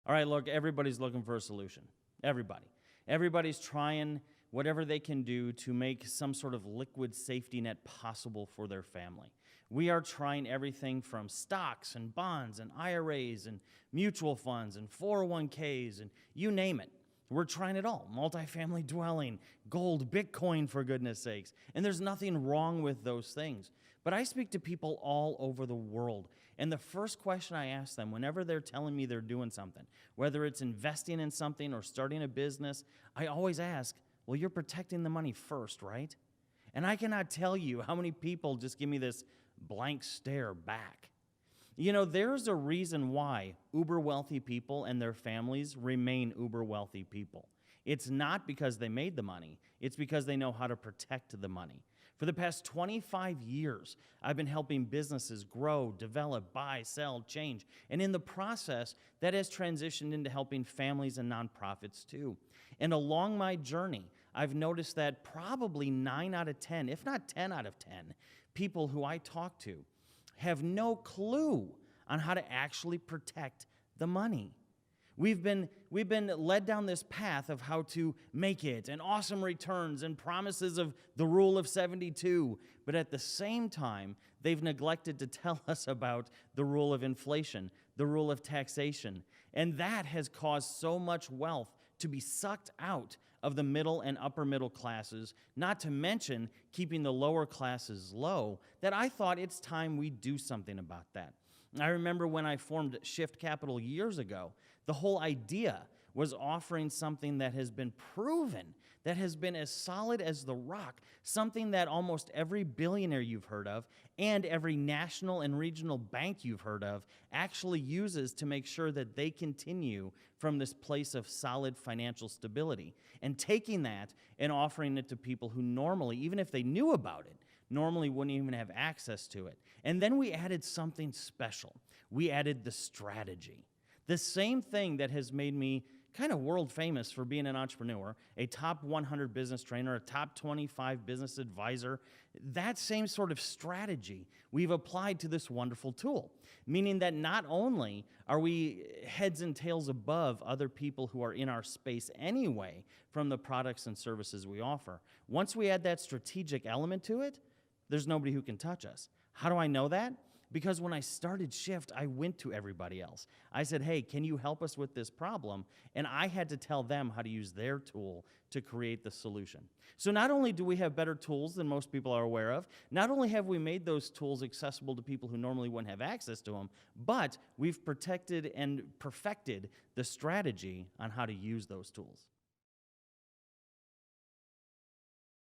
All right, look, everybody's looking for a solution. Everybody. Everybody's trying whatever they can do to make some sort of liquid safety net possible for their family. We are trying everything from stocks and bonds and IRAs and mutual funds and 401ks and you name it. We're trying it all. Multifamily dwelling, gold, Bitcoin, for goodness sakes. And there's nothing wrong with those things. But I speak to people all over the world. And the first question I ask them whenever they're telling me they're doing something, whether it's investing in something or starting a business, I always ask, well, you're protecting the money first, right? And I cannot tell you how many people just give me this blank stare back. You know, there's a reason why uber wealthy people and their families remain uber wealthy people. It's not because they made the money. It's because they know how to protect the money. For the past 25 years, I've been helping businesses grow, develop, buy, sell, change. And in the process, that has transitioned into helping families and nonprofits too. And along my journey, I've noticed that probably 9 out of 10, if not 10 out of 10, people who I talk to have no clue on how to actually protect the money. We've been led down this path of how to make it and awesome returns and promises of the rule of 72, but at the same time, they've neglected to tell us about the rule of inflation, the rule of taxation, and that has caused so much wealth to be sucked out of the middle and upper middle classes, not to mention keeping the lower classes low, that I thought it's time we do something about that. I remember when I formed Shyft Capital years ago, the whole idea was offering something that has been proven, that has been as solid as the rock, something that almost every billionaire you've heard of and every national and regional bank you've heard of actually uses to make sure that they continue from this place of solid financial stability. And taking that and offering it to people who normally, even if they knew about it, normally wouldn't even have access to it. And then we added something special. We added the strategy. The same thing that has made me kind of world famous for being an entrepreneur, a top 100 business trainer, a top 25 business advisor, that same sort of strategy we've applied to this wonderful tool, meaning that not only are we heads and tails above other people who are in our space anyway from the products and services we offer, once we add that strategic element to it, there's nobody who can touch us. How do I know that? Because when I started Shyft, I went to everybody else. I said, hey, can you help us with this problem? And I had to tell them how to use their tool to create the solution. So not only do we have better tools than most people are aware of, not only have we made those tools accessible to people who normally wouldn't have access to them, but we've protected and perfected the strategy on how to use those tools.